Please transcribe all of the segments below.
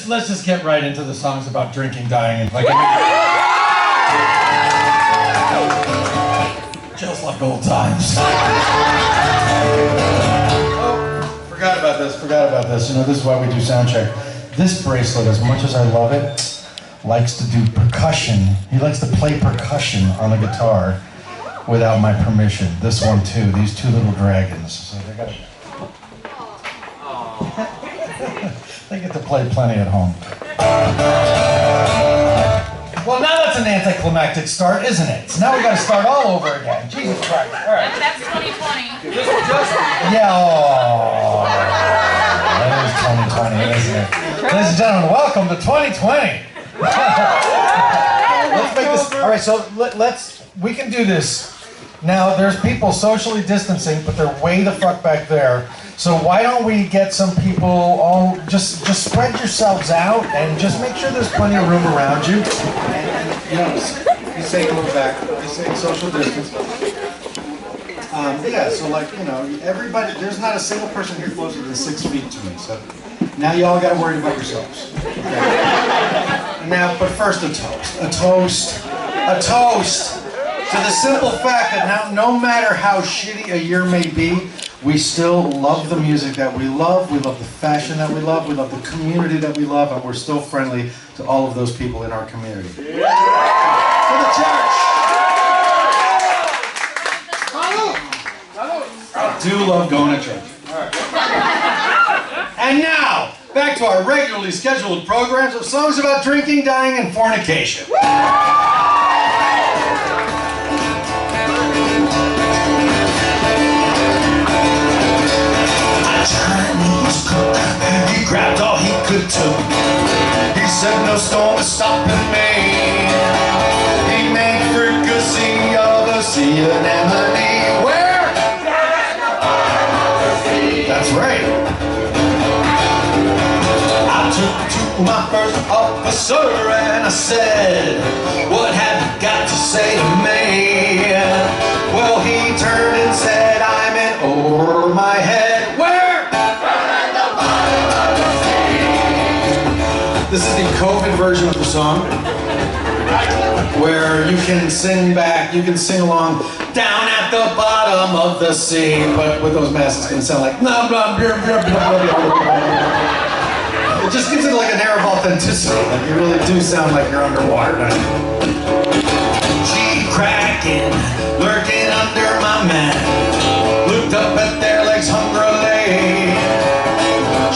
let's just get right into the songs about drinking, dying, and like. Just like old times. Oh, forgot about this. You know, this is why we do sound check. This bracelet, as much as I love it, likes to do percussion. He likes to play percussion on the guitar without my permission. This one too, these two little dragons. So they got they get to play plenty at home. Well, now that's an anticlimactic start, isn't it? So now we got to start all over again. Jesus Christ. All right. That's 2020. Yeah, oh. That is 2020, isn't it? Ladies and gentlemen, welcome to 2020. Let's make this. All right, so we can do this. Now, there's people socially distancing, but they're way the fuck back there. So why don't we get some people all, just spread yourselves out and just make sure there's plenty of room around you. And you know, he's saying a little back, he's saying social distance. Yeah, so like, you know, everybody, there's not a single person here closer than 6 feet to me, so now you all got to worry about yourselves. Okay. Now, but first a toast to the simple fact that now, no matter how shitty a year may be, we still love the music that we love the fashion that we love the community that we love, and we're still friendly to all of those people in our community. Yeah. For the church! I do love going to church. All right. And now, back to our regularly scheduled programs of songs about drinking, dying, and fornication. Chinese cook, he grabbed all he could took. He said no storm is stopping me. He made fricassee of a sea anemone. Where? That's right. I took to my first officer and I said, what have you got to say to me? Well, he turned and said, I'm in over my head. This is the COVID version of the song, where you can sing back, you can sing along, down at the bottom of the sea, but with those masks it's going to sound like, blah, blah, blah, blah, blah, blah. It just gives it like an air of authenticity, like you really do sound like you're underwater. She cracking, lurking under my mat, looked up at their legs hungrily.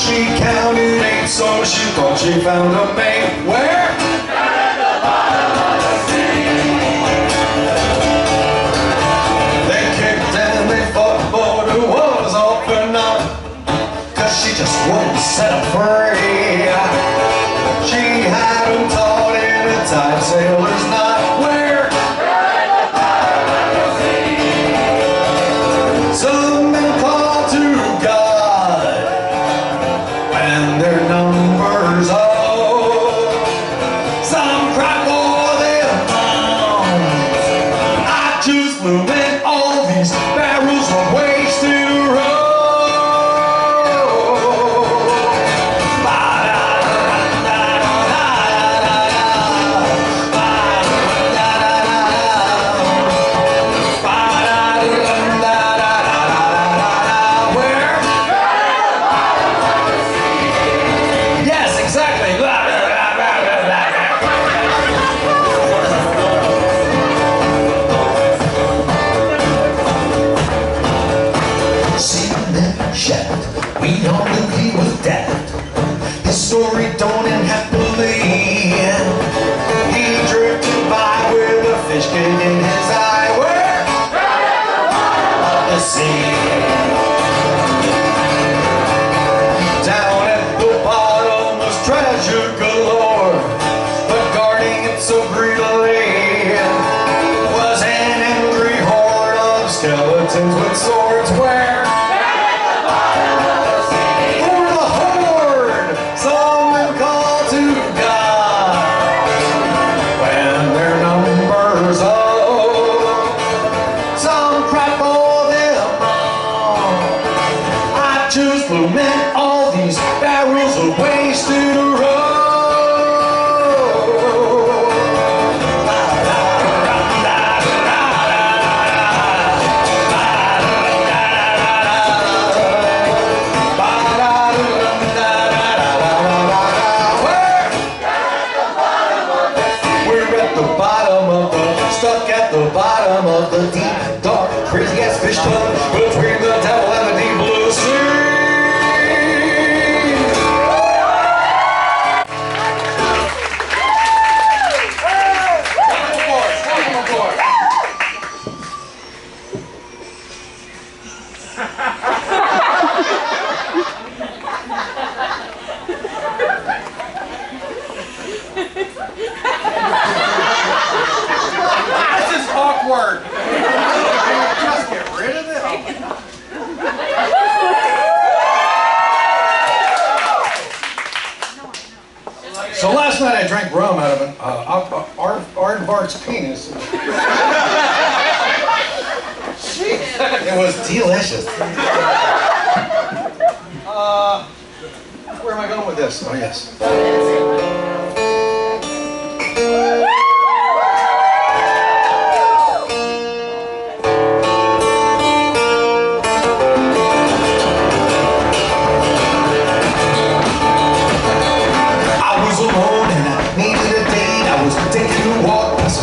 She counted 8, so she thought she found a mate. Where? At the bottom of the sea. They kicked and they fought, but it was all for naught, 'cause she just wouldn't set them free. She had them taught in a tight sailor's knot. Where? At the bottom of the sea. Some men call to God when their numbers are low. Some cry for their moms. I just flew in all these barrels of waste to roll. We all knew he was dead. His story don't end happily. He drifted by with a fish kicking in his eye. Where? Right at the bottom of the sea. Down at the bottom was treasure galore, but guarding it so greedily was an angry horde of skeletons with swords. Where? Just flew in all these barrels of wasted road. stuck at the bottom of the deep, dark, crazy-ass fish tub between the devil and the deep blue sea. This is awkward. Just get rid of it. So last night I drank rum out of an aardvark's penis. It was delicious. Where am I going with this? Oh yes.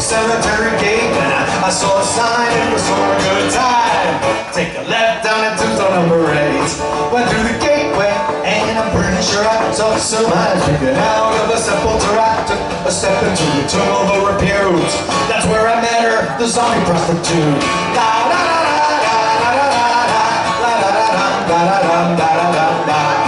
Cemetery gate, and I saw a sign, it was for a good time. Take a left down at tombstone number 8. Went through the gateway, and I'm pretty sure I saw some eyes peeking out of a sepulcher. I took a step into the tomb of a repute. That's where I met her, the zombie prostitute. Da da da da da da da da da da da da da da da.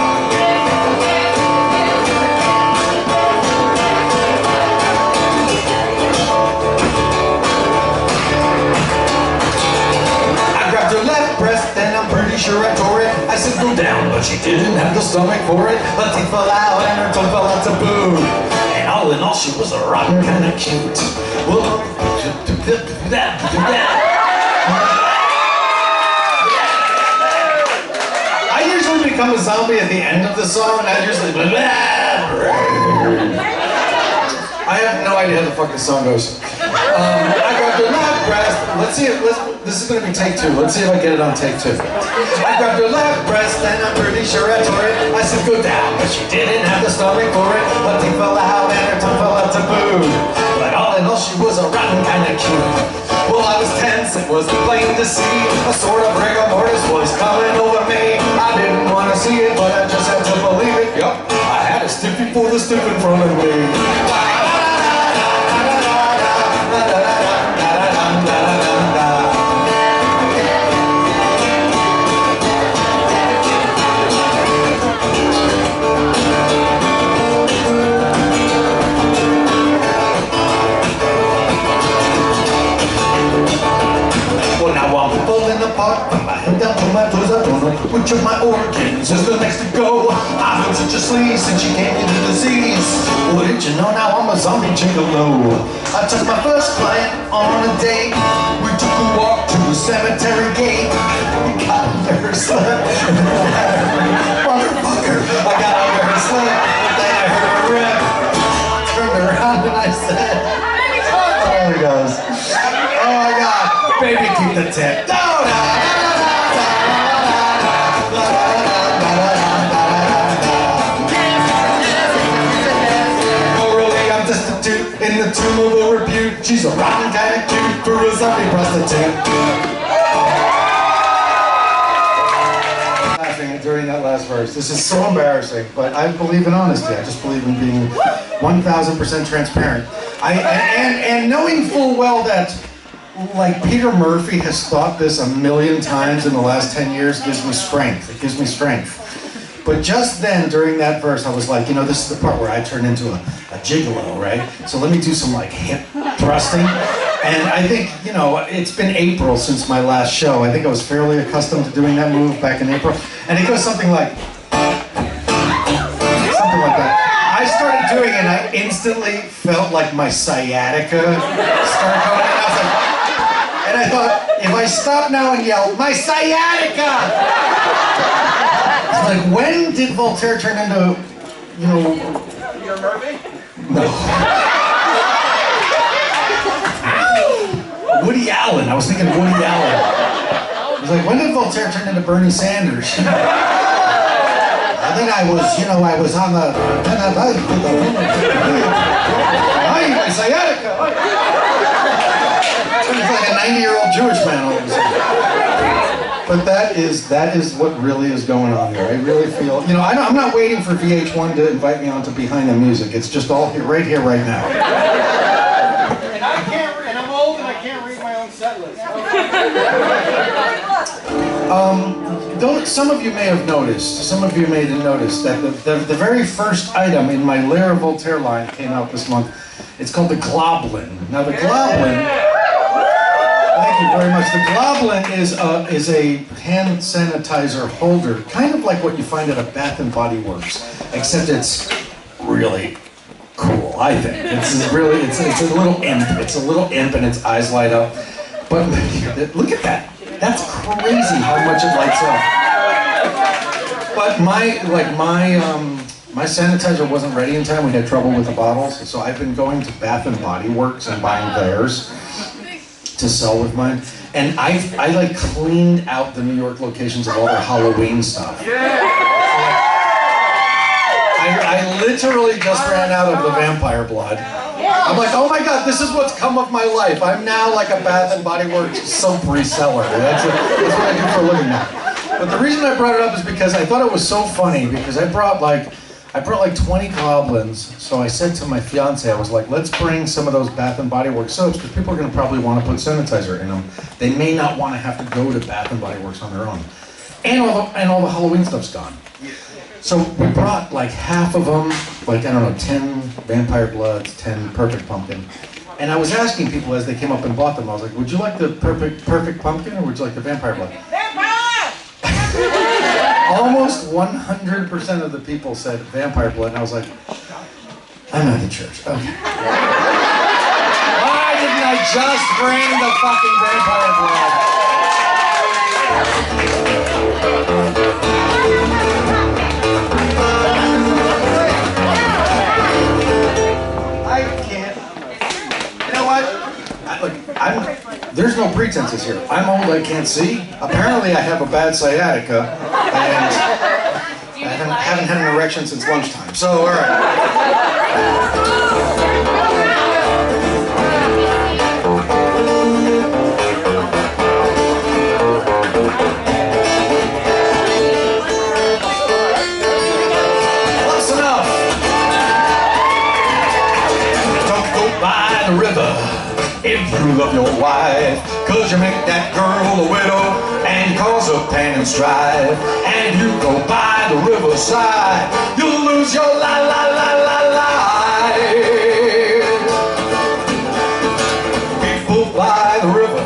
Sure I tore it, I said go down, but she didn't have the stomach for it. Her teeth fell out and her tongue fell out to boot. And all in all, she was a rotten kind of cute. Well, I usually become a zombie at the end of the song, and I usually I have no idea how the fuck this song goes. I grabbed her left breast. Let's see if this is gonna be take 2. Let's see if I get it on take 2. I grabbed her left breast and I'm pretty sure I tore it. I said go down, but she didn't have the stomach for it. Her teeth fell out and her tongue fell out to boot. But all in all, she was a rotten kind of cute. Well, I was tense, it was plain to see. A sort of rigor mortis was coming over me. I didn't want to see it, but I just had to believe it. Yup, I had a stiffy for the stiff in front of me. Which of my organs is the next to go? I've been such a sleaze since she gave me the disease. Wouldn't you know, now I'm a zombie gigolo. I took my first client on a date. We took a walk to the cemetery gate. We got under her sled. Motherfucker, I got under her sled. Then I heard her rip. Turned around and I said, there he goes. Oh my God, baby, keep the tip. No, no. In the tomb of a repute, she's a rotten kind of cute for a zombie prostitute. Laughing during that last verse. This is so embarrassing, but I believe in honesty. I just believe in being 1,000% transparent. And knowing full well that, like, Peter Murphy has thought this a million times in the last 10 years gives me strength. It gives me strength. But just then, during that verse, I was like, you know, this is the part where I turn into a gigolo, right? So let me do some, like, hip thrusting. And I think, you know, it's been April since my last show. I think I was fairly accustomed to doing that move back in April. And it goes something like that. I started doing it, and I instantly felt like my sciatica start going. And I was like, and I thought, if I stop now and yell, my sciatica! Like, when did Voltaire turn into, you know... Peter Murphy? No. Woody Allen. I was thinking Woody Allen. I was like, when did Voltaire turn into Bernie Sanders? And then I was, you know, I was on the... my sciatica! Jewish man all of a sudden. But that is what really is going on here. I really feel, you know, I'm not waiting for VH1 to invite me on to Behind the Music. It's just all here, right now. And I'm old and I can't read my own set list. Some of you may have noticed, that the very first item in my Lair Voltaire line came out this month. It's called the Globlin. Now the Globlin, thank you very much. The Globlin is a hand sanitizer holder, kind of like what you find at a Bath and Body Works, except it's really cool, I think. It's a little imp. It's a little imp and its eyes light up. But look at that. That's crazy how much it lights up. But my sanitizer wasn't ready in time. We had trouble with the bottles, so I've been going to Bath and Body Works and buying theirs to sell with mine. And I like cleaned out the New York locations of all their Halloween stuff. I literally just ran out of the vampire blood. I'm like, oh my God, this is what's come of my life. I'm now like a Bath and Body Works soap reseller. That's what I do for a living now. But the reason I brought it up is because I thought it was so funny, because I brought like 20 goblins. So I said to my fiance, I was like, let's bring some of those Bath and Body Works soaps, because people are going to probably want to put sanitizer in them. They may not want to have to go to Bath and Body Works on their own. And all the Halloween stuff's gone. So we brought like half of them, like, I don't know, 10 Vampire Bloods, 10 Perfect Pumpkin. And I was asking people as they came up and bought them, I was like, would you like the Perfect Pumpkin or would you like the Vampire Blood? Vampire! Almost 100% of the people said Vampire Blood, and I was like, I'm at the church, okay. Why didn't I just bring the fucking Vampire Blood? There's no pretenses here. I'm old, I can't see. Apparently I have a bad sciatica, and I haven't had an erection since lunchtime. So, all right. Close enough. Don't go by the river if you love your wife, 'cause you make that girl a widow and cause a pain and strife. And you go by the riverside, you'll lose your life. People by the river,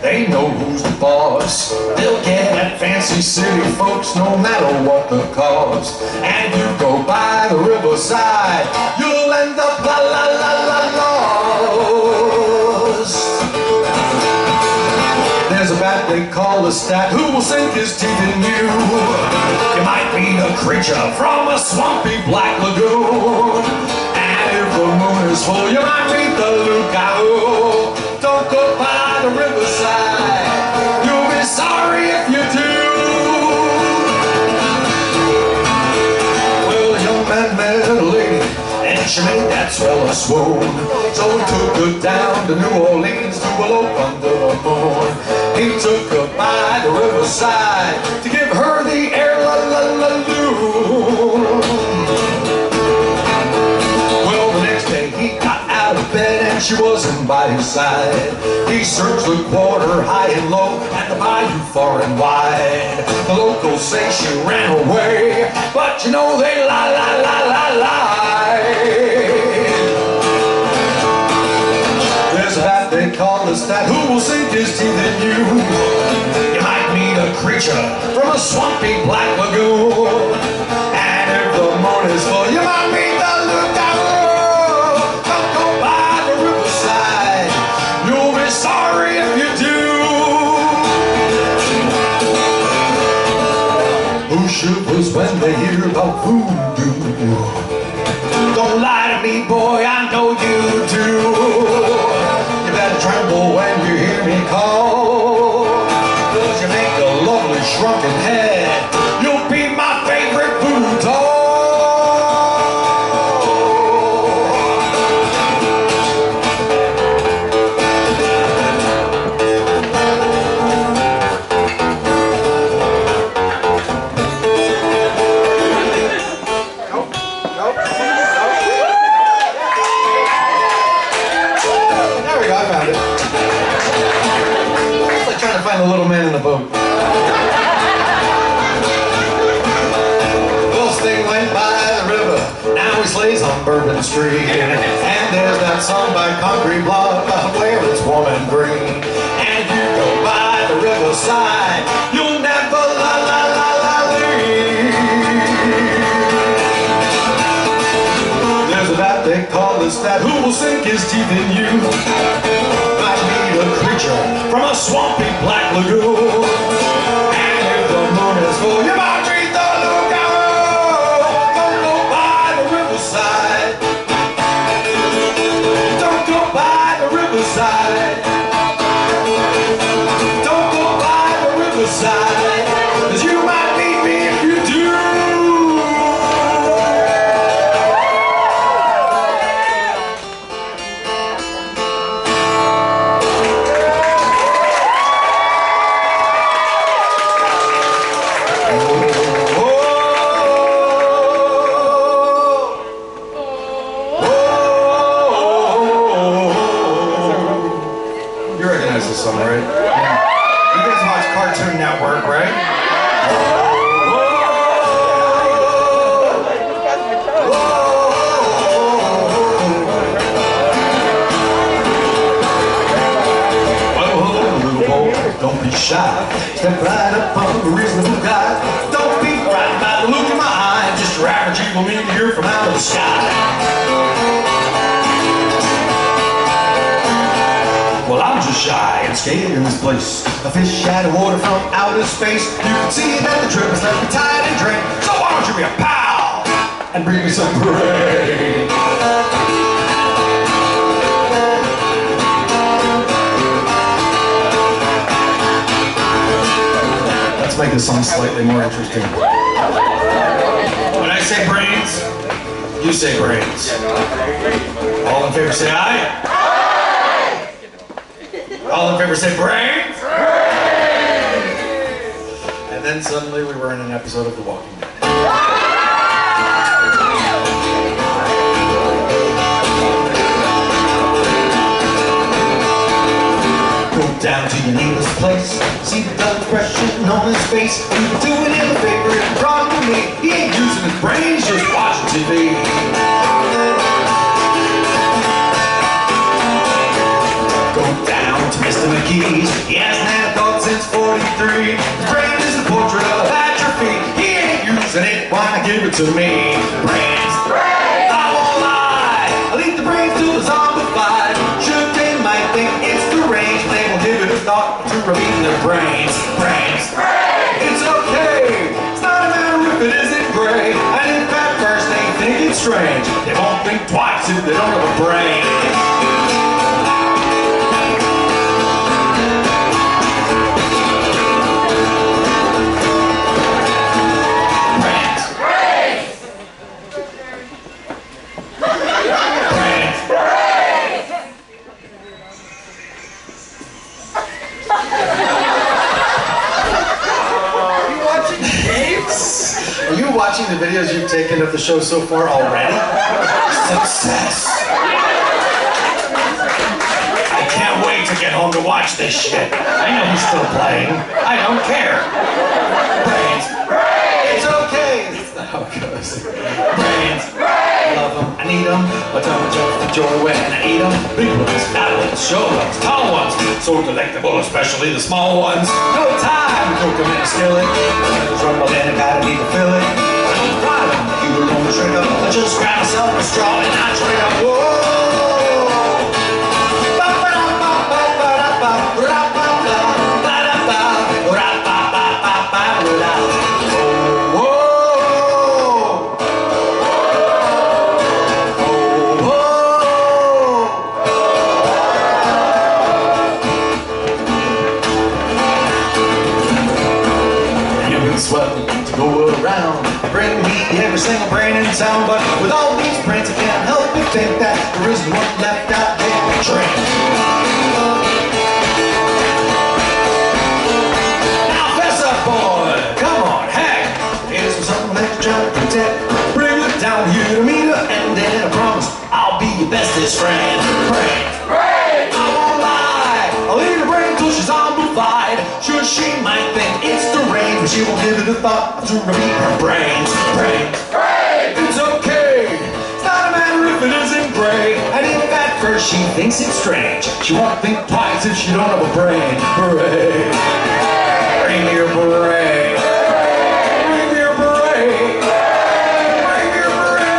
they know who's the boss. They'll get at fancy city folks no matter what the cost. And you go by the riverside, you'll end up lost. There's a bat they call a stat who will sink his teeth in you. You might meet a creature from a swampy black lagoon. And if the moon is full, you might meet the lookout. Don't go by the riverside, you'll be sorry if you do. Well, a young man met a lady, and she made that swell a swoon. So he took her down to New Orleans to elope under the moon. He took her by the riverside to give her the air la-la-la-loon. Well, the next day he got out of bed and she wasn't by his side. He searched the quarter high and low and the bayou far and wide. The locals say she ran away, but you know they lie. There's a bat they call a stat who will sink his teeth in you. You might meet a creature from a swampy black lagoon. And if the moon is full, you might meet the lookout. Don't go by the riverside, you'll be sorry if you do. Who shivers when they hear about voodoo? Don't lie to me, boy, I know you do. You better tremble when you hear me call, 'cause you make a lovely shrunken head. You'll be my favorite voodoo doll. find the little man in the boat. Well, Sting went by the river, now he slays on Bourbon Street. And there's that song by Concrete Block where it's warm and green. And if you go by the riverside, you'll never leave. There's a bat they call this that who will sink his teeth in you. Might be a creature from a swampy black lagoon. And if the moon is full, you might read the lookout. Don't go by the riverside. Don't go by the riverside. Don't go by the riverside. 'Cause you might need me if you do. This song, right? Yeah. You guys watch Cartoon Network, right? Little boy, don't be shy. Step right up on the reasonable guy. Don't be frightened by the look in my eye. Just your average evil meteor from out of the sky. Well, I'm just shy and scared in this place. A fish out of water from outer space. You can see that the trip has left me tired and drained. So why don't you be a pal and bring me some prey? Let's make this song slightly more interesting. When I say brains, you say brains. All in favor say aye. All in favor say brains? And then suddenly we were in an episode of The Walking Dead. Go down to your neighbor's place, see the dull expression on his face. You can do it in a favor if you're wrong with me. He ain't using his brains, just watching TV. To Mr. McKee's, he hasn't had a thought since 43. His brain is a portrait of atrophy. He ain't using it, why not give it to me? Brains, brains, I won't lie. I'll leave the brains till the zombified. Sure, they might think it's deranged. They won't give it a thought to repeating their brains. Brains, brains, it's okay. It's not a matter if it isn't gray. And if at first they think it's strange, they won't think twice if they don't have a brain. Are you watching the videos you've taken of the show so far already? Success! I can't wait to get home to watch this shit. I know he's still playing. I don't care. Brains. It's okay. That's not how it goes. Brains. I love them. I need them. But don't jump for joy when I eat them. Big ones, fat ones, short ones, tall ones. So delectable, especially the small ones. No time to cook them in a skillet. Just rumble in and gotta need to fill it. I don't fry them. You were on the trigger. I just grab myself a straw and I trigger. Whoa! Swell to go around, bring me every single brain in town. But with all these brains, I can't help but think that there isn't one left out there to train. Now fess up, boy, come on, heck. Here's something that you're trying to protect. Bring it down here to meet her, and then I promise I'll be your bestest friend. Brains, brains, I won't lie. I'll leave the brain till she's zombified. might think it's deranged, but she won't give it a thought to repeat her brains. It's okay, it's not a matter if it isn't great. And if at first she thinks it's strange, she won't think twice if she don't have a brain. Hooray! Bring your brain. Bring your brain. Bring your brain.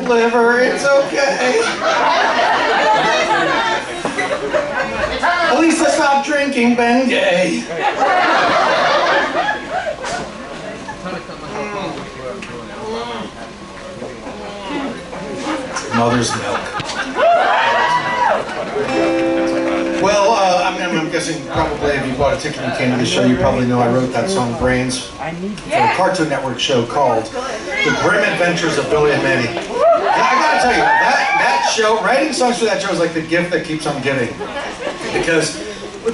Liver, it's okay. At least I stopped drinking Bengay. Mother's milk. Well, I'm guessing probably if you bought a ticket and came to the show, you probably know I wrote that song Brains for a Cartoon Network show called The Grim Adventures of Billy and Mandy. I gotta tell you, that show, writing songs for that show is like the gift that keeps on giving. Because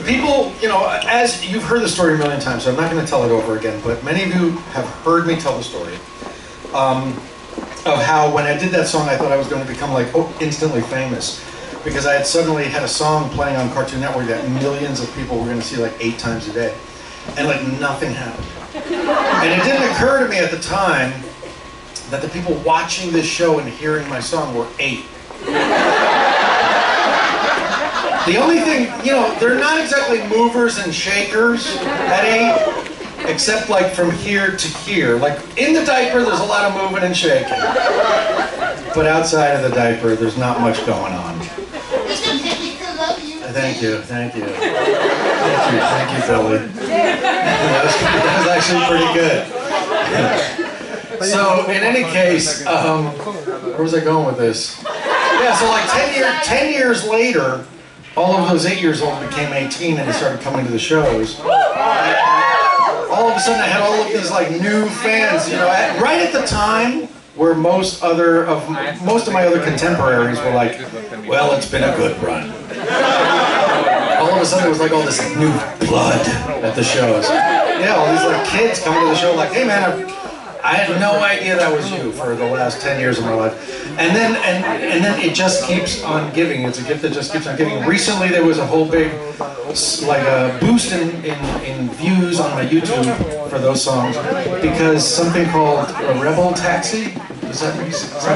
people, you know, as you've heard the story a million times, so I'm not gonna tell it over again, but many of you have heard me tell the story of how when I did that song, I thought I was going to become like instantly famous. Because I had suddenly had a song playing on Cartoon Network that millions of people were going to see like 8 times a day. And like nothing happened. And it didn't occur to me at the time that the people watching this show and hearing my song were 8. The only thing, you know, they're not exactly movers and shakers at 8, except like from here to here. Like in the diaper, there's a lot of moving and shaking. But outside of the diaper, there's not much going on. Thank you, thank you. Thank you, Billy. That was actually pretty good. So, in any case, where was I going with this? Yeah, so like 10 years later, all of those 8 years old became 18 and they started coming to the shows. All of a sudden I had all of these like new fans, you know, right at the time where most of my other contemporaries were like, well, it's been a good run. All of a sudden, it was like all this new blood at the shows. Yeah, all these like kids coming to the show like, hey man, I had no idea that was you for the last 10 years of my life. And then it just keeps on giving. It's a gift that just keeps on giving. Recently, there was a whole big like a boost in views on my YouTube for those songs because something called a Rebel Taxi. Is that what you said?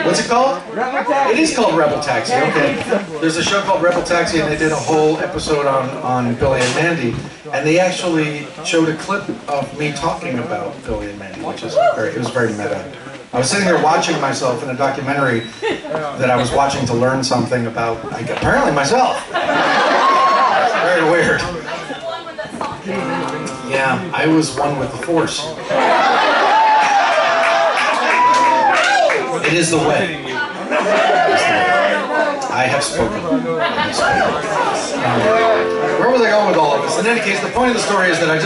What's it called? Rebel Taxi. It is called Rebel Taxi, okay. There's a show called Rebel Taxi and they did a whole episode on Billy and Mandy. And they actually showed a clip of me talking about Billy and Mandy, which is it was very meta. I was sitting there watching myself in a documentary that I was watching to learn something about, apparently myself. Very weird. Yeah, I was one with the Force. It is the way. I have spoken. Where was I going with all of this? In any case, the point of the story is that I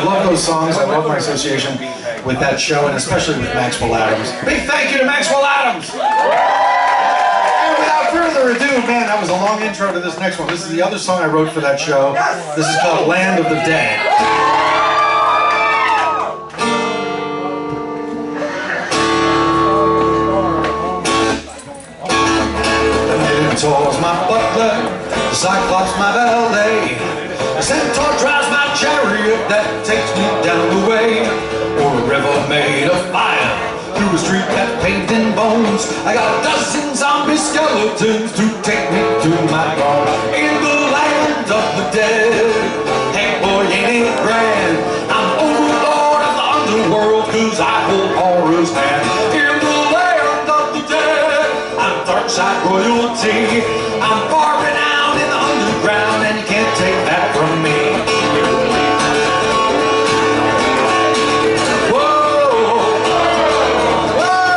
love those songs. I love my association with that show, and especially with Maxwell Adams. Big thank you to Maxwell Adams! And without further ado, man, that was a long intro to this next one. This is the other song I wrote for that show. This is called Land of the Dead. Centaur's my butler, the Cyclops my valet. The centaur drives my chariot that takes me down the way. Or a river made of fire, through a street that's paved in bones. I got a dozen zombie skeletons to take me to my home. In the land of the dead, hey boy, ain't it grand? I'm overlord of the underworld, cause I hold horror's hand. In the land of the dead, I'm darkside royalty. I'm far renowned in the underground, and you can't take that from me. Whoa, whoa,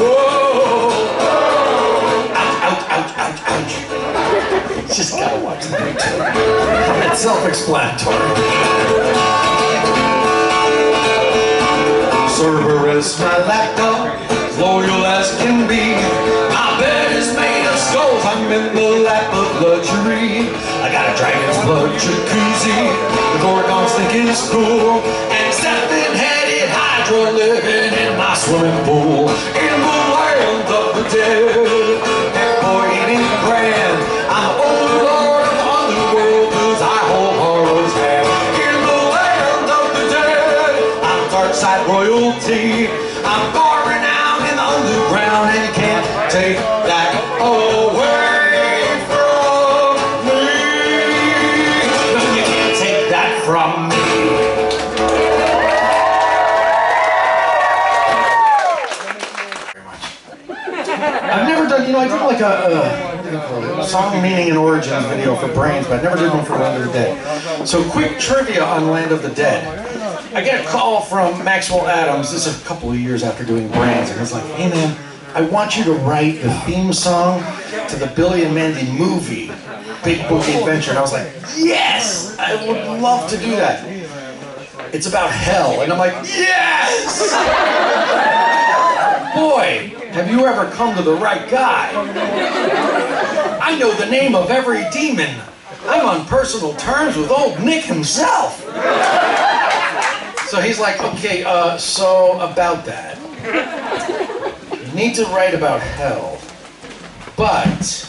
whoa. Ouch, ouch, ouch, ouch, ouch. Just gotta watch the video. It's self-explanatory. Cerberus, my lapdog, loyal as can be. My bed is made of skulls, I'm I'm in the lap of luxury. I got a dragon's blood jacuzzi, the Gorgon's thinking it's cool, and seven-headed Hydra living in my swimming pool. In the land of the dead, and boy, it ain't grand. I'm the overlord of the underworld, 'cause I hold horror's hand. In the land of the dead, I'm dark side royalty. I'm far renowned in the underground, and you can't take that away from me. No, you can't take that from me. I've never done, I did like a song meaning and origins video for Brains, but I never did one for Land of the Dead. So quick trivia on Land of the Dead. I get a call from Maxwell Adams, this is a couple of years after doing Brains, and he's like, hey man, I want you to write the theme song to the Billy and Mandy movie, Big Boogie Adventure. And I was like, yes, I would love to do that. It's about hell. And I'm like, yes! Boy, have you ever come to the right guy? I know the name of every demon. I'm on personal terms with old Nick himself. So he's like, okay, so about that. You need to write about hell, but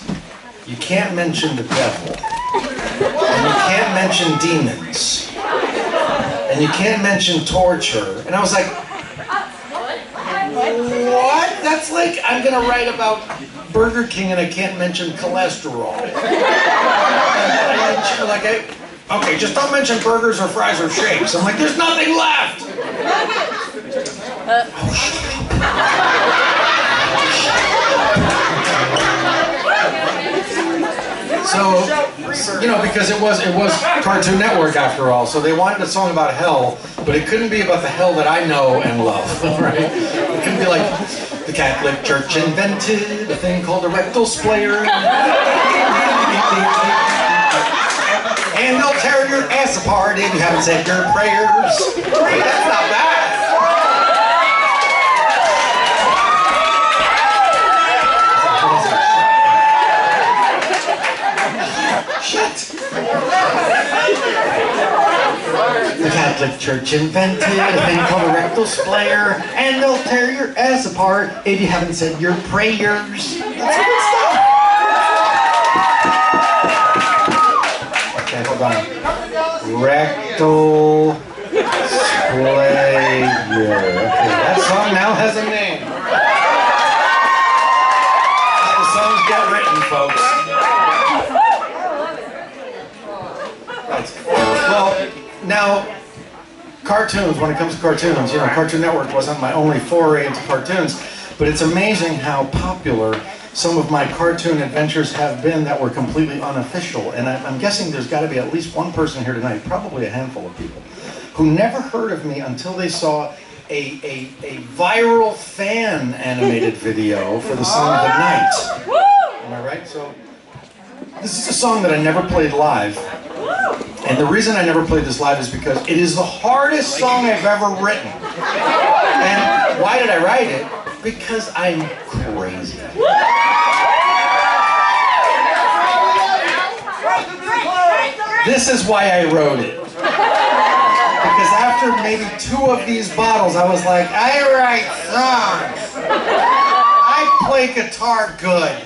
you can't mention the devil, and you can't mention demons, and you can't mention torture. And I was like, what? That's like, I'm gonna write about Burger King and I can't mention cholesterol. Okay, just don't mention burgers or fries or shakes. I'm like, there's nothing left! Oh, shut up. So, because it was Cartoon Network after all, so they wanted a song about hell, but it couldn't be about the hell that I know and love, right? It couldn't be like, the Catholic Church invented a thing called a rectal splayer. And they'll tear your ass apart if you haven't said your prayers. That's not bad. Shit. The Catholic Church invented a thing called a rectal splayer, and they'll tear your ass apart if you haven't said your prayers. That's good stuff. Okay, hold on. Rectal splayer. Okay, that song now has a name. How the songs get written, folks. Well, now, cartoons, when it comes to cartoons, Cartoon Network wasn't my only foray into cartoons, but it's amazing how popular some of my cartoon adventures have been that were completely unofficial. And I'm guessing there's got to be at least one person here tonight, probably a handful of people, who never heard of me until they saw a viral fan animated video for the song of the night. Am I right? So, this is a song that I never played live. And the reason I never played this live is because it is the hardest song I've ever written. And why did I write it? Because I'm crazy. This is why I wrote it. Because after maybe 2 of these bottles, I was like, I write songs. I play guitar good.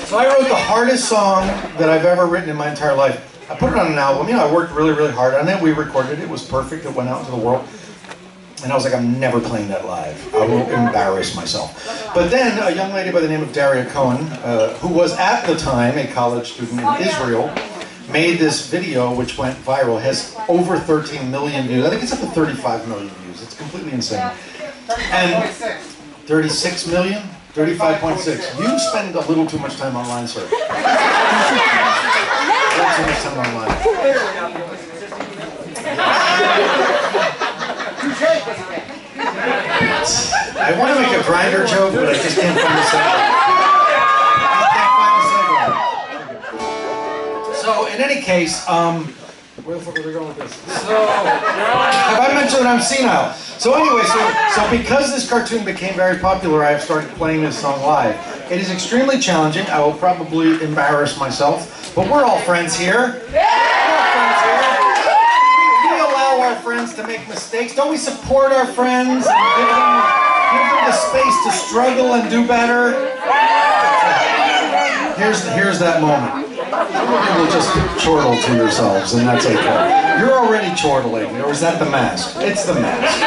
So I wrote the hardest song that I've ever written in my entire life. I put it on an album. I worked really, really hard on it. We recorded it. It was perfect. It went out into the world. And I was like, I'm never playing that live. I will embarrass myself. But then a young lady by the name of Daria Cohen, who was at the time a college student in Israel, made this video which went viral. It has over 13 million views. I think it's up to 35 million views. It's completely insane. And 36 million? 35.6. You spend a little too much time online, sir. A little too much time online. I want to make a grinder joke, but I just can't find the second. So, in any case, what Where the fuck are we going with this? So, have I mentioned that I'm senile? So anyway, so because this cartoon became very popular, I have started playing this song live. It is extremely challenging. I will probably embarrass myself, but we're all friends here. We're all friends here. We allow our friends to make mistakes. Don't we support our friends and give them the space to struggle and do better? Here's that moment. Some of you will just chortle to yourselves, and that's okay. You're already chortling, or is that the mask? It's the mask.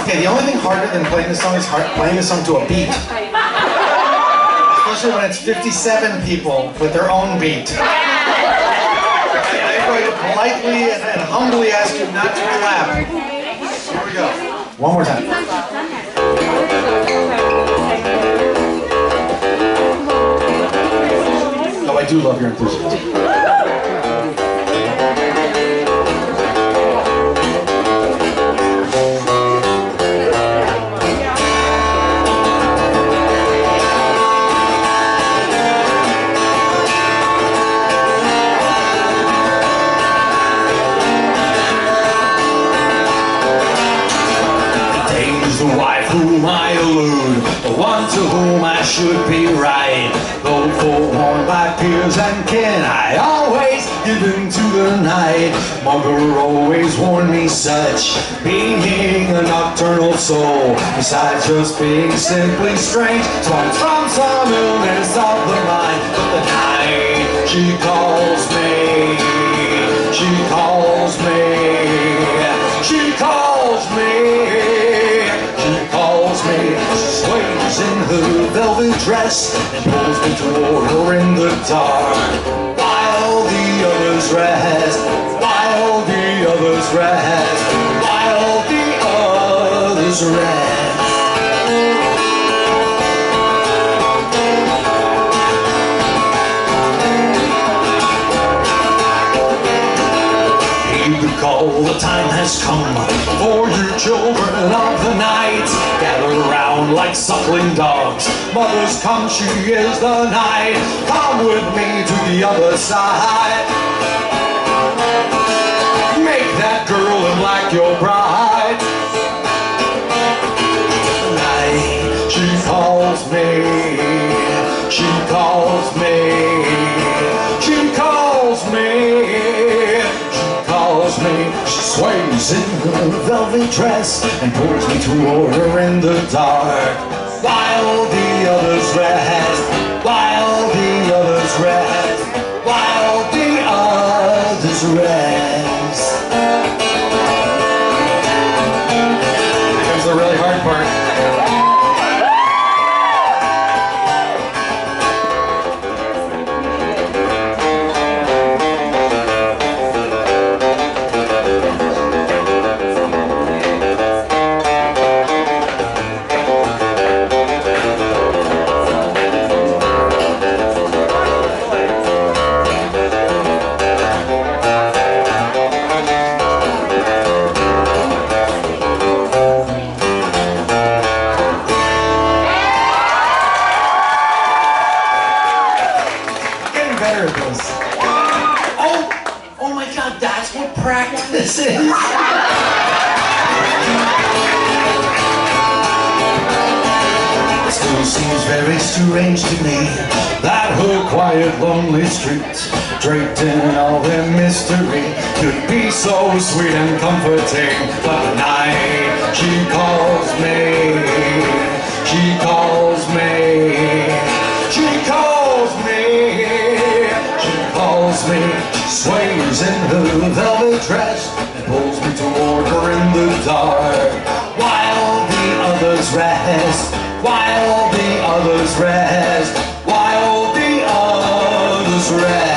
Okay, the only thing harder than playing this song is playing this song to a beat. Especially when it's 57 people with their own beat. I'm going to politely and humbly ask you not to clap. Here we go. One more time. Oh, I do love your enthusiasm. The wife whom I elude, the one to whom I should be right. Though forewarned by peers and kin, I always give in to the night. Mother always warned me such being a nocturnal soul, besides just being simply strange, sprung from some illness of the mind. But the night she calls me, she calls me, she calls me. She sways in her velvet dress and pulls me toward her in the dark. While the others rest, while the others rest, while the others rest. Call, the time has come for you children of the night. Gather round like suckling dogs. Mothers come, she is the night. Come with me to the other side. Make that girl in black your bride. Tonight she calls me, she calls me, she calls me. She sways in her velvet dress and pulls me toward her in the dark. While the others rest, while the others rest, while the others rest. Here comes the really hard part. Oh my God, that's what practice is. It still seems very strange to me that her quiet, lonely streets, draped in all their mystery, could be so sweet and comforting. But the night she calls me, she calls me, she calls me, she calls me. She sways in her velvet dress and pulls me toward her in the dark. While the others rest, while the others rest, while the others rest.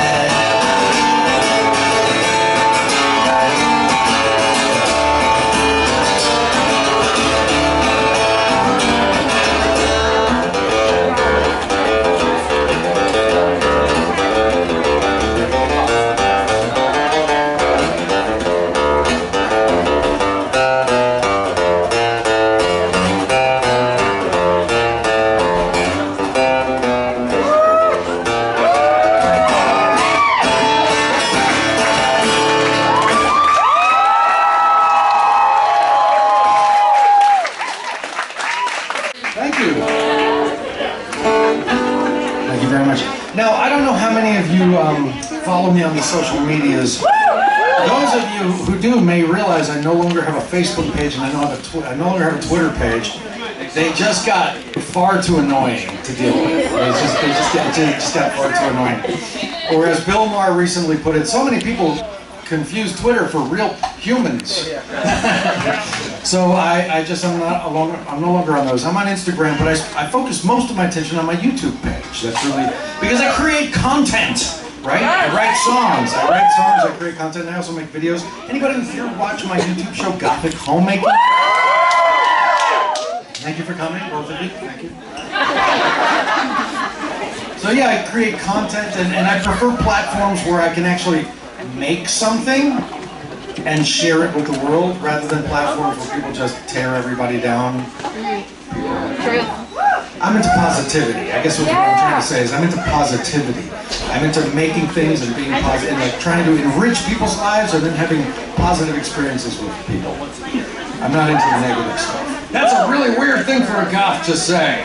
you very much. Now, I don't know how many of you follow me on the social medias. Those of you who do may realize I no longer have a Facebook page and I no longer have a Twitter page. They just got far too annoying to deal with. They just got far too annoying. Or as Bill Maher recently put it, so many people confuse Twitter for real humans. So I'm no longer on those. I'm on Instagram, but I focus most of my attention on my YouTube page. That's really, because I create content. Right? I write songs, I create content, and I also make videos. Anybody here watch my YouTube show, Gothic Homemaking? Thank you for coming, both of you. Thank you. So yeah, I create content, and I prefer platforms where I can actually make something and share it with the world, rather than platforms where people just tear everybody down. True. I'm into positivity. I guess what I'm trying to say is I'm into positivity. I'm into making things and being positive, and like trying to enrich people's lives and then having positive experiences with people. I'm not into the negative stuff. That's a really weird thing for a goth to say.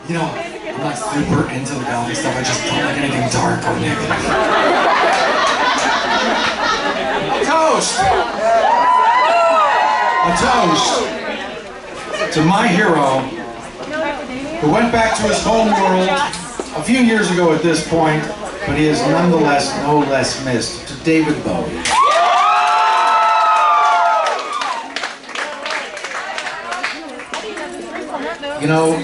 You know, I'm not super into the gothic stuff. I just don't like anything dark or negative. Toast! A toast to my hero, who went back to his home world a few years ago at this point, but he is nonetheless no less missed, to David Bowie. You know,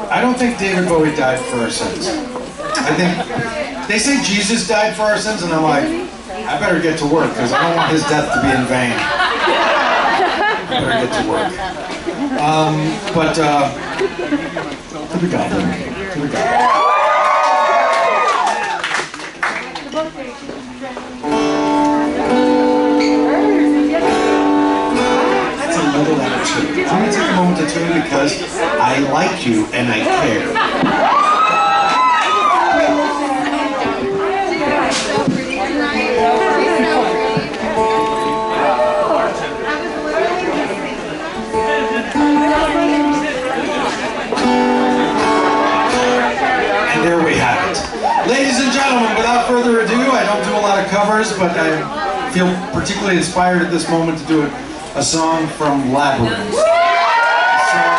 I don't think David Bowie died for our sins. I think, they say Jesus died for our sins, and I'm like, I better get to work, because I don't want his death to be in vain. I better get to work. To the goblin. To the goblin. That's a little out of tune. I'm going to take a moment to tune because I like you and I care. There we have it. Ladies and gentlemen, without further ado, I don't do a lot of covers, but I feel particularly inspired at this moment to do a song from Labyrinth. A song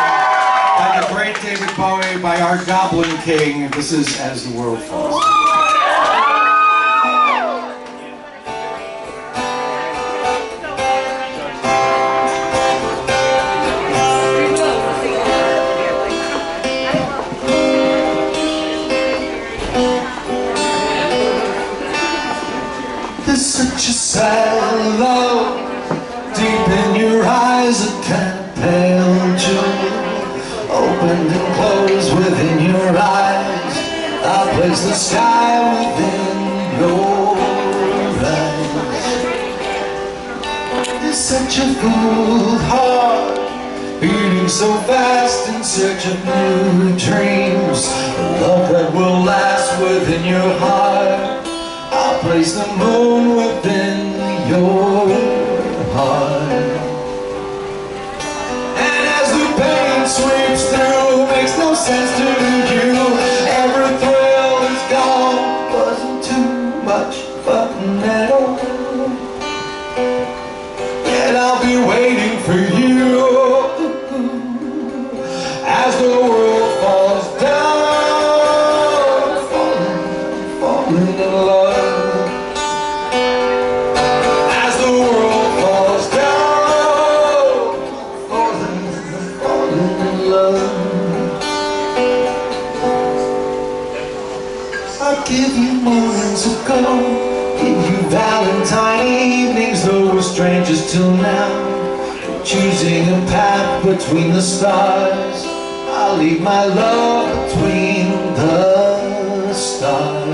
by the great David Bowie, by our Goblin King. This is As the World Falls. There's such a sad love deep in your eyes, a kind of pale jewel opened and closed within your eyes. I place the sky within your eyes. There's such a full heart beating so fast in search of new dreams, a love that will last within your heart. I'll place the moon within your heart. And as the pain sweeps through, makes no sense to you, every thrill is gone, wasn't too much fun at all. Yet I'll be waiting for you as the world falls down, falling in love. I'll give you mornings ago, give you Valentine evenings, though we're strangers till now, choosing a path between the stars. I'll leave my love between the stars.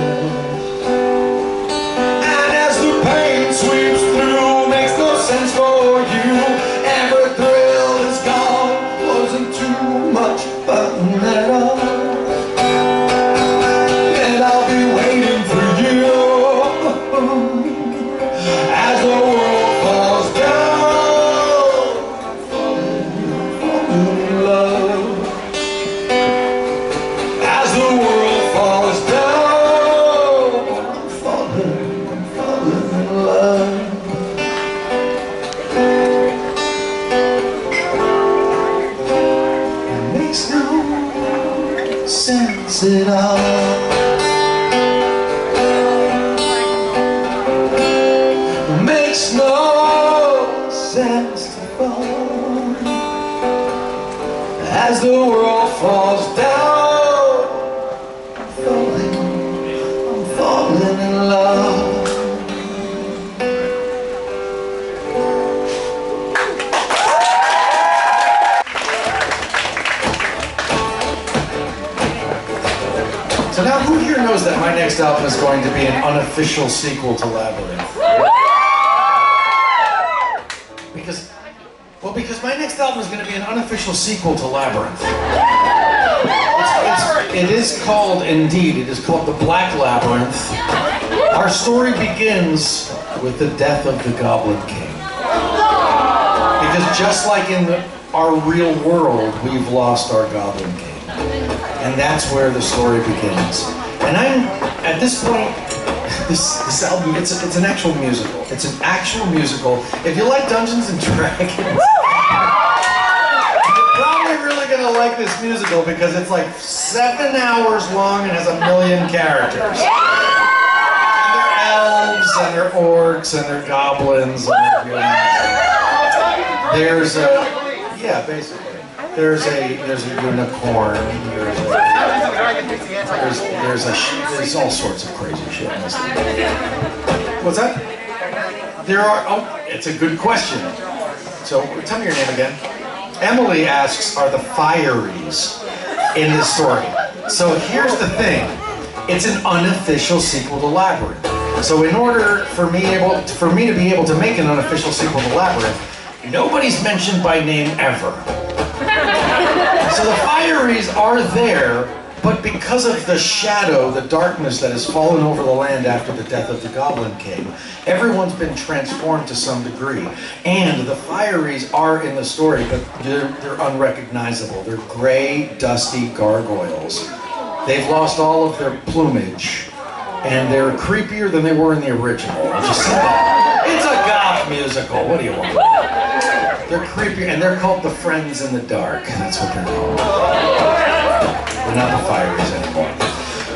And as the pain sweeps through, makes no sense for you, every thrill is gone, wasn't too much fun at all. fix it up. Makes no sense to fall as the world falls down. I'm falling in love. So now, who here knows that my next album is going to be an unofficial sequel to Labyrinth? Because my next album is going to be an unofficial sequel to Labyrinth. It is called, indeed, it is called The Black Labyrinth. Our story begins with the death of the Goblin King. Because just like in our real world, we've lost our Goblin King. And that's where the story begins. And I'm, at this point, this album, it's an actual musical. It's an actual musical. If you like Dungeons and Dragons, you're probably really gonna like this musical because it's like 7 hours long and has 1 million characters. And they're elves, and they're orcs, and they're goblins, and there's a, yeah, basically. There's a unicorn. There's all sorts of crazy shit in this thing. What's that? There are. Oh, it's a good question. So tell me your name again. Emily asks, "Are the Fireys in this story?" So here's the thing. It's an unofficial sequel to Labyrinth. So in order for me to be able to make an unofficial sequel to Labyrinth, nobody's mentioned by name ever. So the Fireys are there, but because of the shadow, the darkness that has fallen over the land after the death of the Goblin King, everyone's been transformed to some degree. And the Fireys are in the story, but they're unrecognizable. They're gray, dusty gargoyles. They've lost all of their plumage, and they're creepier than they were in the original. Just say that. It's a goth musical. What do you want? They're creepy, and they're called the Friends in the Dark. That's what they're called. They're not the Fireys anymore.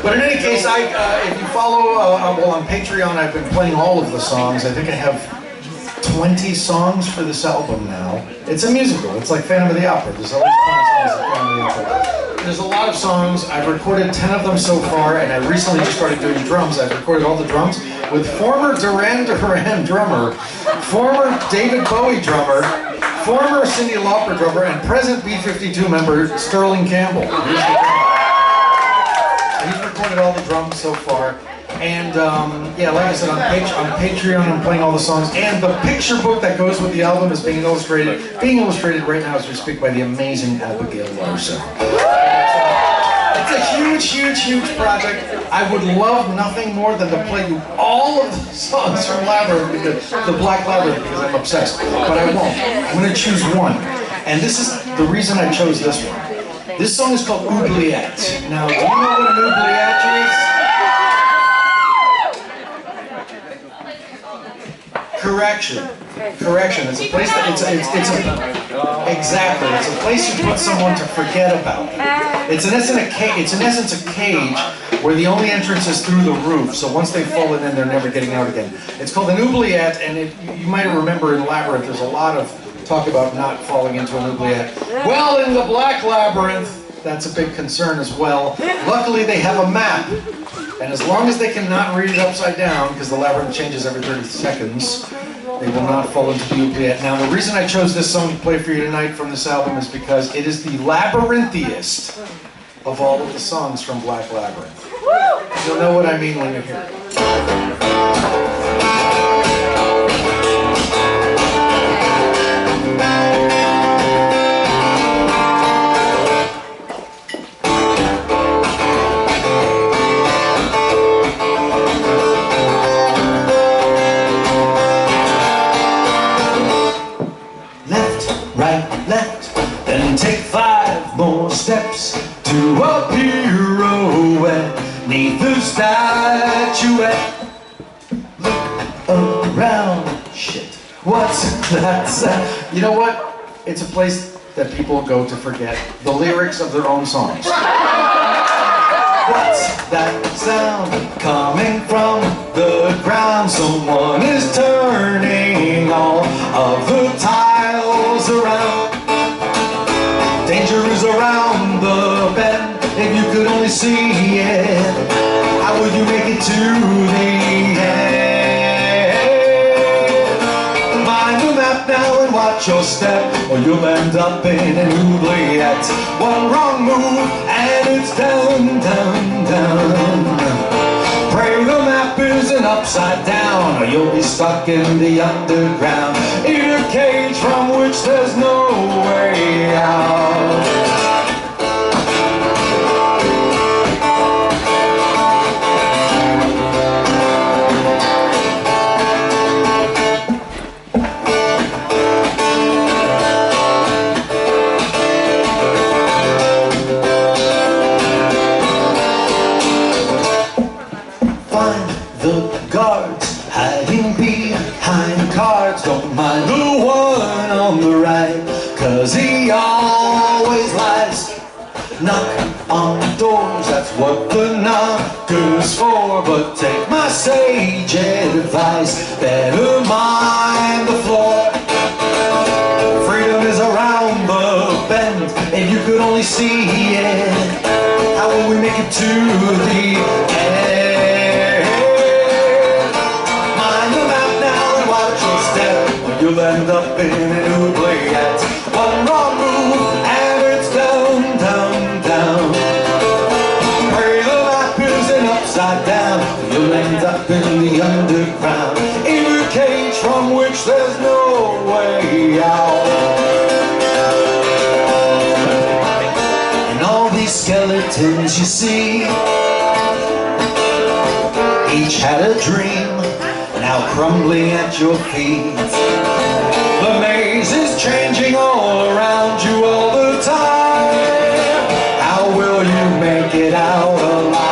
But in any case, if you follow, well, on Patreon, I've been playing all of the songs. I think I have 20 songs for this album now. It's a musical. It's like Phantom of the Opera. There's always 20 songs like Phantom of the Opera. There's a lot of songs. I've recorded 10 of them so far, and I recently just started doing drums. I've recorded all the drums with former Duran Duran drummer, former David Bowie drummer, former Cyndi Lauper drummer, and present B-52 member Sterling Campbell. He's recorded all the drums so far. And yeah, like I said, on Patreon, I'm playing all the songs. And the picture book that goes with the album is being illustrated right now as we speak by the amazing Abigail Larson. It's a huge, huge, huge project. I would love nothing more than to play you all of the songs from Labyrinth, the Black Labyrinth, because I'm obsessed. But I won't. I'm going to choose one. And this is the reason I chose this one. This song is called Oubliette. Now, do you know what an oubliette is? Correction. It's a place that exactly. It's a place you put someone to forget about. It's in essence a cage where the only entrance is through the roof. So once they've fallen in, they're never getting out again. It's called an oubliette, and you might remember in Labyrinth, there's a lot of talk about not falling into an oubliette. Well, in the Black Labyrinth, that's a big concern as well. Luckily, they have a map. And as long as they cannot read it upside down, because the labyrinth changes every 30 seconds, they will not fall into the oubliette. Now, the reason I chose this song to play for you tonight from this album is because it is the labyrinthiest of all of the songs from Black Labyrinth. You'll know what I mean when you hear it. Take 5 more steps to a pirouette neath the statuette. Look around, shit, what's that sound? You know what? It's a place that people go to forget the lyrics of their own songs. What's that sound coming from the ground? Someone is turning all of the tiles around. Danger is around the bend. If you could only see it, how would you make it to the end? Mind the map now and watch your step, or you'll end up in an oubliette. One wrong move and it's down, down, down. Pray the map isn't upside down, or you'll be stuck in the underground, in a cage from which there's no way out. Guards hiding behind cards. Don't mind the one on the right, 'cause he always lies. Knock on doors, that's what the knocker's for. But take my sage advice, better mind the floor. Freedom is around the bend. If you could only see it, how will we make it to the end? You'll end up in an oubliette. One wrong move and it's down, down, down. Pray the map isn't upside down. You'll end up in the underground, in a cage from which there's no way out. And all these skeletons you see, each had a dream, now crumbling at your feet. The maze is changing all around you all the time. How will you make it out alive?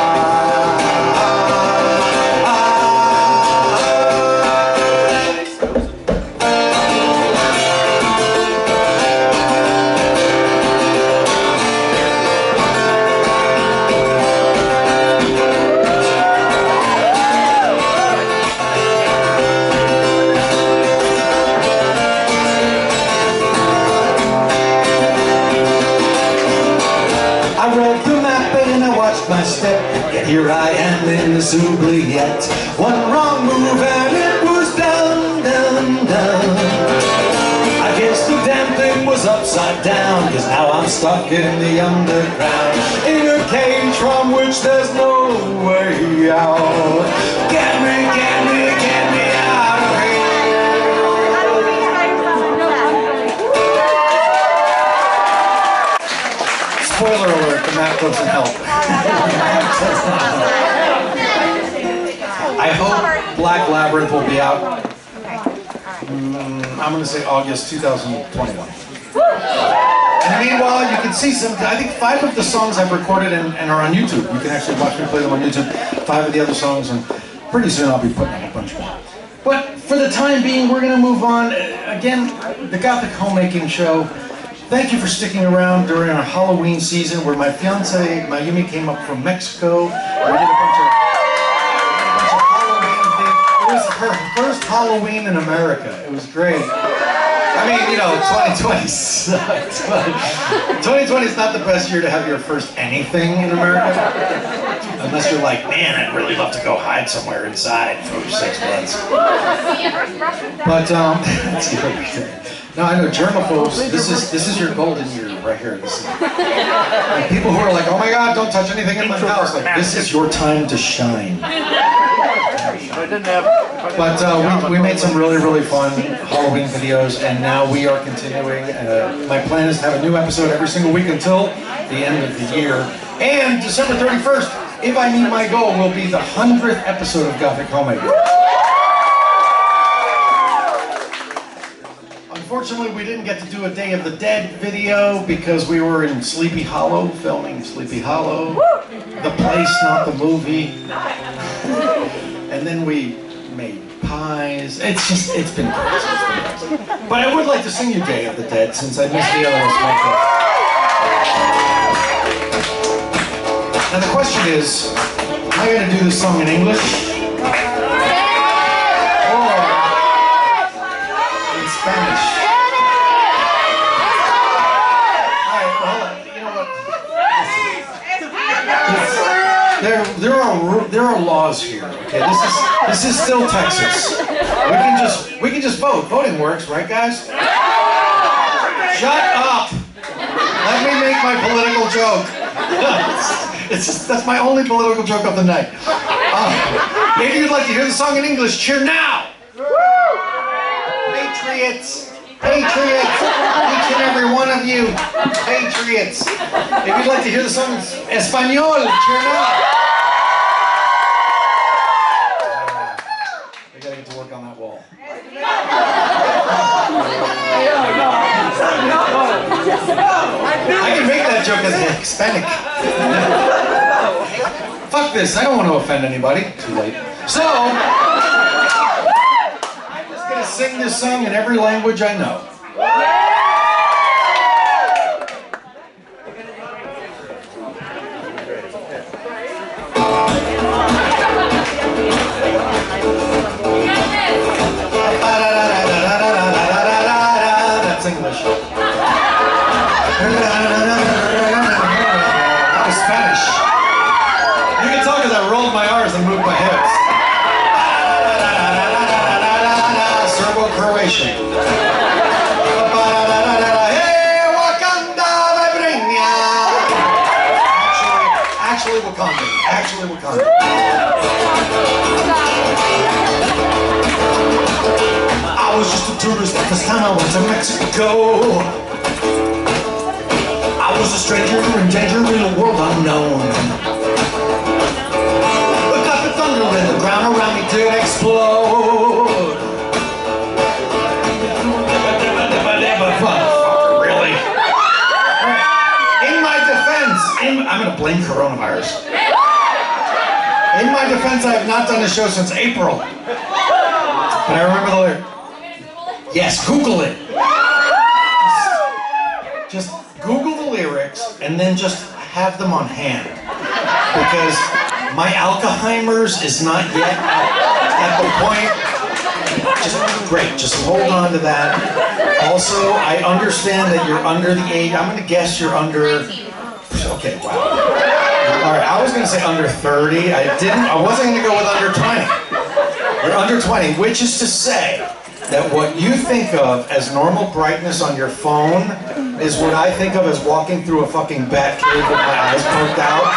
My step, yet here I am in this oubliette. One wrong move and it was down, down, down. I guess the damn thing was upside down, 'cause now I'm stuck in the underground, in a cage from which there's no way out. Get me, get me, get me out of here. Spoiler alert, the map doesn't help. I hope Black Labyrinth will be out. I'm going to say August 2021. And meanwhile, you can see some, I think 5 of the songs I've recorded and are on YouTube. You can actually watch me play them on YouTube. 5 of the other songs, and pretty soon I'll be putting up a bunch more. But for the time being, we're going to move on. Again, the Gothic Homemaking Show. Thank you for sticking around during our Halloween season, where my fiance Mayumi came up from Mexico. We did a bunch of Halloween things. It was her first Halloween in America. It was great. I mean, you know, 2020 sucks, but 2020 is not the best year to have your first anything in America. Unless you're like, man, I'd really love to go hide somewhere inside for 6 months. But, no, I know germaphobes, this is your golden year right here. This is, like, people who are like, oh my God, don't touch anything in my house. Like, this is your time to shine. But we made some really, really fun Halloween videos, and now we are continuing. My plan is to have a new episode every single week until the end of the year. And December 31st, if I meet my goal, will be the 100th episode of Gothic Homemaking. Unfortunately, we didn't get to do a Day of the Dead video because we were in Sleepy Hollow, filming Sleepy Hollow. The place, not the movie. And then we made pies. It's been crazy. But I would like to sing you Day of the Dead since I missed the other ones. Now the question is, am I going to do this song in English? Or in Spanish? Alright, well, you know what? There are laws here, okay? This is still Texas. We can just vote. Voting works, right guys? Shut up! Let me make my political joke. That's my only political joke of the night. Maybe you'd like to hear the song in English. Cheer now! Patriots! Patriots! Each and every one of you. Patriots! If you'd like to hear the song in Espanol, cheer now! We gotta get to work on that wall. I can make that joke as a Hispanic. Fuck this, I don't want to offend anybody. Too late. So, I'm just gonna sing this song in every language I know. That's English. That was Spanish. You can tell because I rolled my R's and moved my hips. Serbo-Croatian. Hey, Wakanda, Vibrania. Actually Wakanda. Actually Wakanda. I was just a tourist the first time I went to Mexico. I was a stranger in danger in a world unknown. But got the thunder and the ground around me did explode. Really? In my defense, I'm gonna blame coronavirus. In my defense, I have not done a show since April. But I remember the lyric. Yes, Google it. Just Google the lyrics and then just have them on hand. Because my Alzheimer's is not yet at the point. Just hold on to that. Also, I understand that you're under the age. I'm going to guess you're under. Okay, wow. All right, I was going to say under 30. I wasn't going to go with under 20. You're under 20, which is to say that what you think of as normal brightness on your phone is what I think of as walking through a fucking bat cave with my eyes poked out.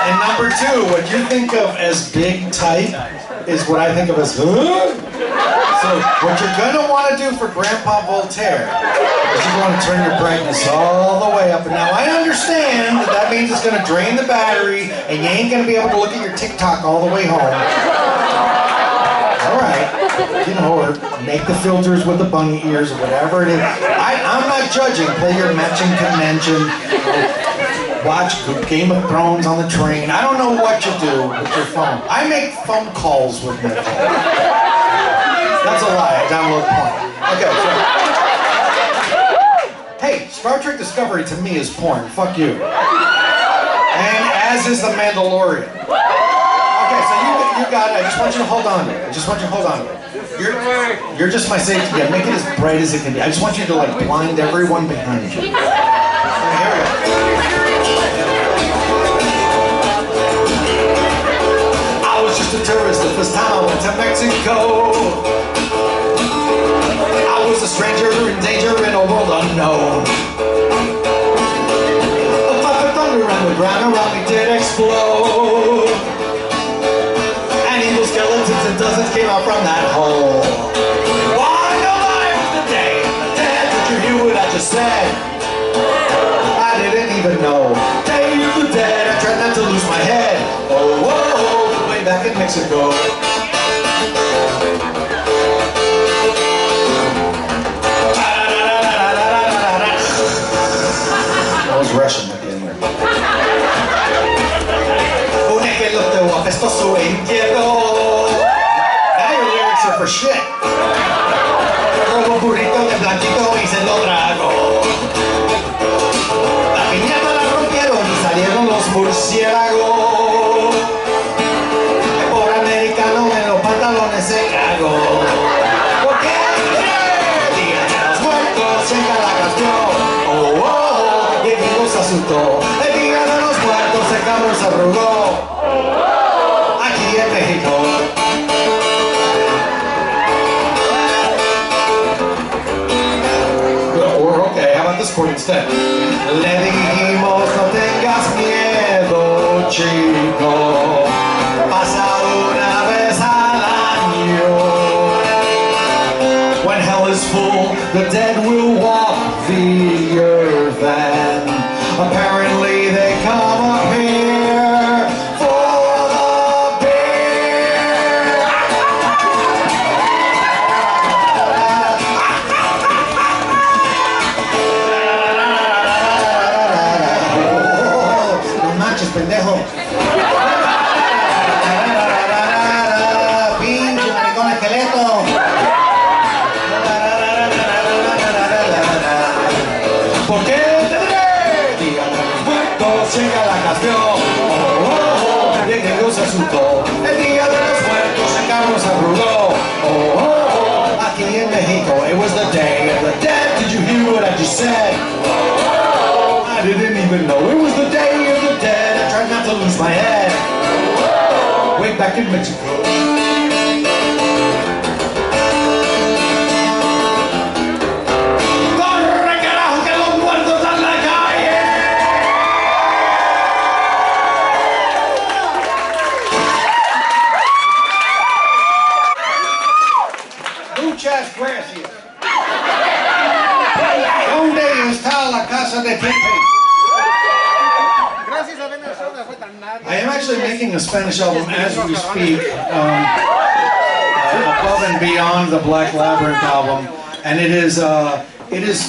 And number two, what you think of as big type is what I think of as, huh? So what you're gonna want to do for Grandpa Voltaire is you're going to turn your brightness all the way up. And now I understand that that means it's gonna drain the battery and you ain't gonna be able to look at your TikTok all the way home. All right, you know, or make the filters with the bunny ears or whatever it is. I'm not judging. Play your matching convention. Watch Game of Thrones on the train. I don't know what you do with your phone. I make phone calls with my phone. That's a lie. I download porn. Okay, so. Hey, Star Trek Discovery to me is porn. Fuck you. And as is The Mandalorian. Okay, so you got it. I just want you to hold on to it. I just want you to hold on to it. You're just my safety. Yeah, make it as bright as it can be. I just want you to like blind everyone behind you. Here we go. I was just a tourist the first time I went to Mexico. I was a stranger in danger in a world unknown. A puff of thunder and the ground around me did explode. And evil skeletons and dozens came out from that hole. Why no life today? Dad, did you hear what I just said? I didn't even know. Day of the dead, I tried not to lose my head. Oh, whoa, way back in Mexico. That was Russian at the end there. Now your lyrics are for shit. Robo burrito de blanquito y se lo trago. La piñata la rompieron y salieron los murciélagos. Usted. Le dijimos no tengas miedo, chico, pasa una vez al año. When hell is full, the dead will walk the earth, and apparently they come up here for the beer. No manches, pendejo. Pinche maricón esqueleto. ¿Por qué tendré? Díganme los muertos, llega la canción. Oh, oh, oh, bien que Dios se asustó. El día de los muertos en Carlos se arrugó. Oh, oh, oh, aquí en México, it was the day of the dead. Did you hear what I just said? Oh, oh, I didn't even know it was the day of the dead. I tried not to lose my head. Oh, way back in Mexico. Muchas gracias. ¿Dónde está la casa de Pepe? Gracias a Venezuela fue tan largo. I am actually making a Spanish album as we speak, above and beyond the Black Labyrinth album, and it is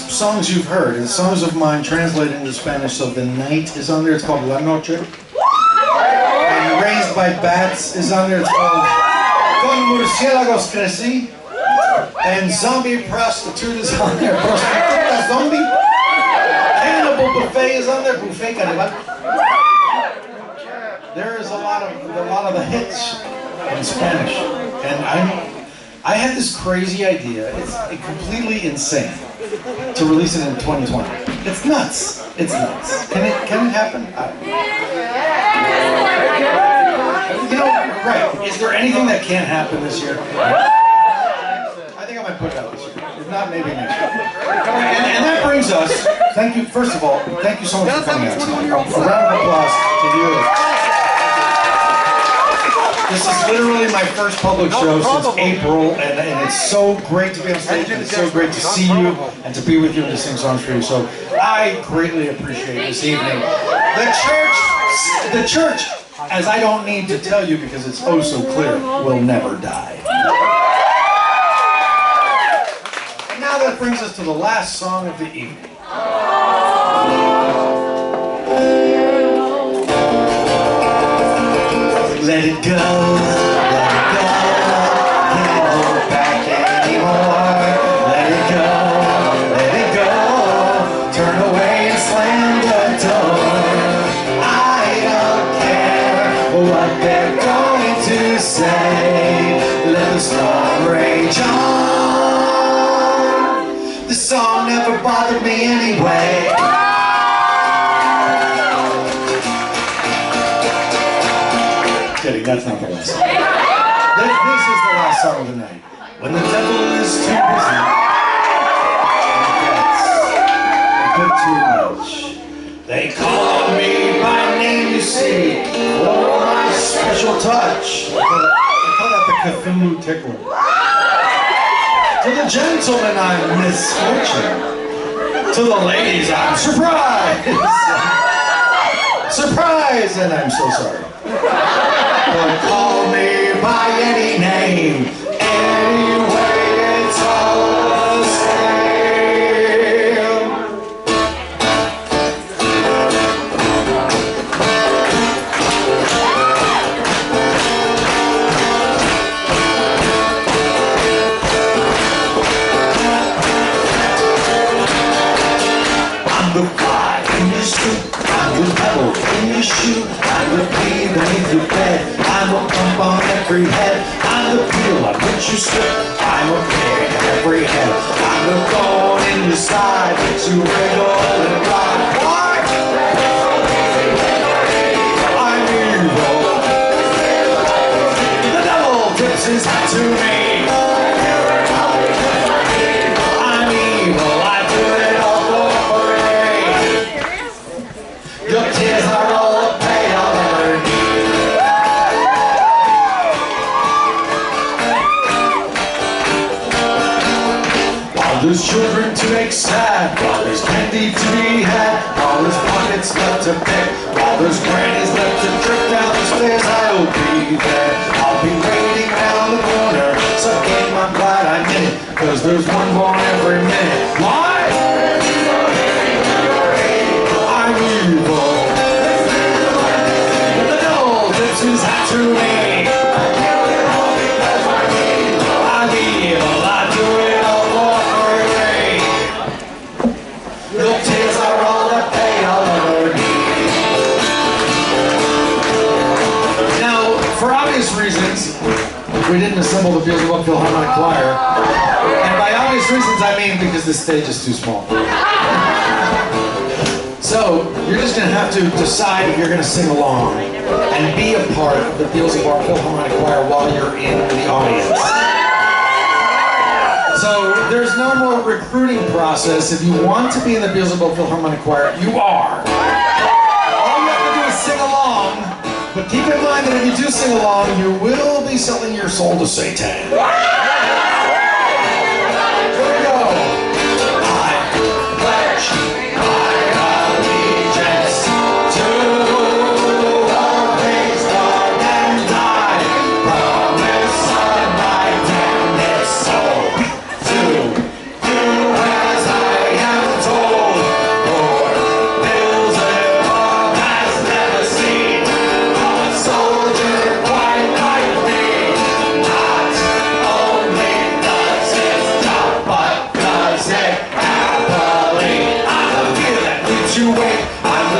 songs you've heard. It's songs of mine translated into Spanish. So The Night is on there. It's called La Noche. And Raised by Bats is on there. It's called Con Murciélagos Crecí. And Zombie Prostitute is on there. Prostituta Zombie. Cannibal Buffet is on there. Buffet Cannibal. There is a lot of the hits in Spanish, and I had this crazy idea. It's completely insane to release it in 2020. It's nuts. It's nuts. Can it happen? You know, right? Is there anything that can't happen this year? I think I might put it out this year. If not, maybe next year. And that brings us. Thank you. First of all, thank you so much for coming out tonight. A round of applause to you. This is literally my first public show since April, and it's so great to be on stage, and it's so great to see you, and to be with you and to sing songs for you. So I greatly appreciate this evening. The church, as I don't need to tell you because it's oh so clear, will never die. And now that brings us to the last song of the evening. Let it go, can't hold back anymore. Let it go, turn away and slam the door. I don't care what they're going to say. Let the storm rage on. The song never bothered me anyway. Kidding, that's not the last song. This is the last song of the night. When the devil is too busy, he gets a bit too much. They call me by name, you see, for my special touch. They call that the Cthulhu tickler. To the gentlemen, I'm misfortune. To the ladies, I'm surprised. Surprise, and I'm so sorry. But call me by any name, anyway, it's all the same. I'm the fly in your soup, I'm the pebble in your shoe, I'm the pea beneath your bed, I'm a pump on every head, I'm the peel on which you slip, I'm a pig in every head, I'm the thorn in your side, makes you wriggle and rock. Why? I'm evil. The devil tips his hat to me. I'm evil, I do it all for free. While there's pockets left to pick, while there's grannies left to trick down the stairs, I'll be there. I'll be waiting around the corner. So game, I'm glad I'm in it, cause there's one born every minute. Why? I'm evil. The devil tips his hat to me. I'm evil, I do it all for free. Your tears are all that pay I'll ever need. Now, for obvious reasons, we didn't assemble the Beelzebub Philharmonic Choir. And by obvious reasons, I mean because this stage is too small. So, you're just going to have to decide if you're going to sing along and be a part of the Beelzebub Philharmonic Choir while you're in the audience. So, there's no more recruiting process. If you want to be in the Beelzebub Philharmonic Choir, you are. All you have to do is sing along, but keep in mind that if you do sing along, you will be selling your soul to Satan.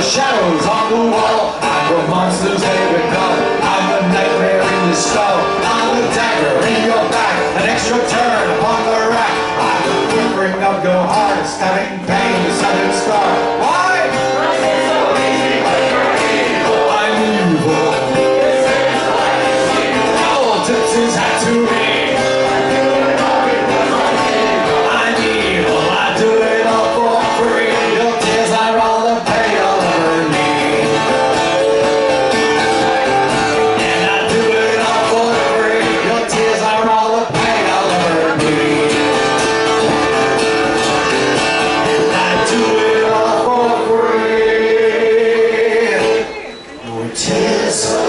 Shadows on the wall, I'm the monster's every call. I'm the nightmare in your skull, I'm the dagger in your back, an extra turn upon the rack. I'm the quivering of your heart, stabbing pain, the sudden scar. Why? I'm evil. Owl tips his hat to me. I'm evil, I do it all for free. Your tears are all the pain.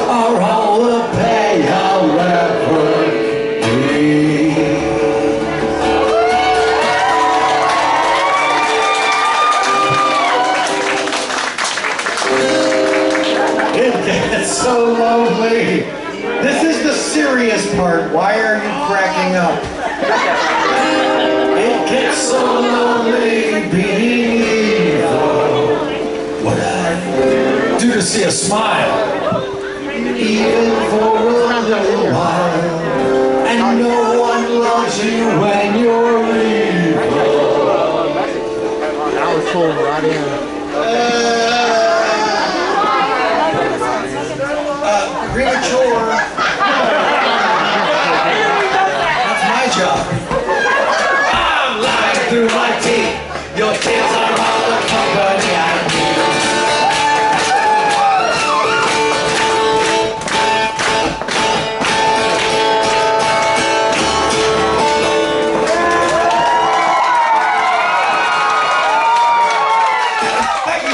Are all the pay I'll ever need. It gets so lonely. This is the serious part. Why are you cracking up? It gets so lonely being evil. What I do to see a smile. Even for a little while, and no one loves you when you're evil. I was pulled right in. Premature. That's my job. I'm lying through my teeth. Your tears are all the company I need.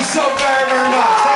So very, very much.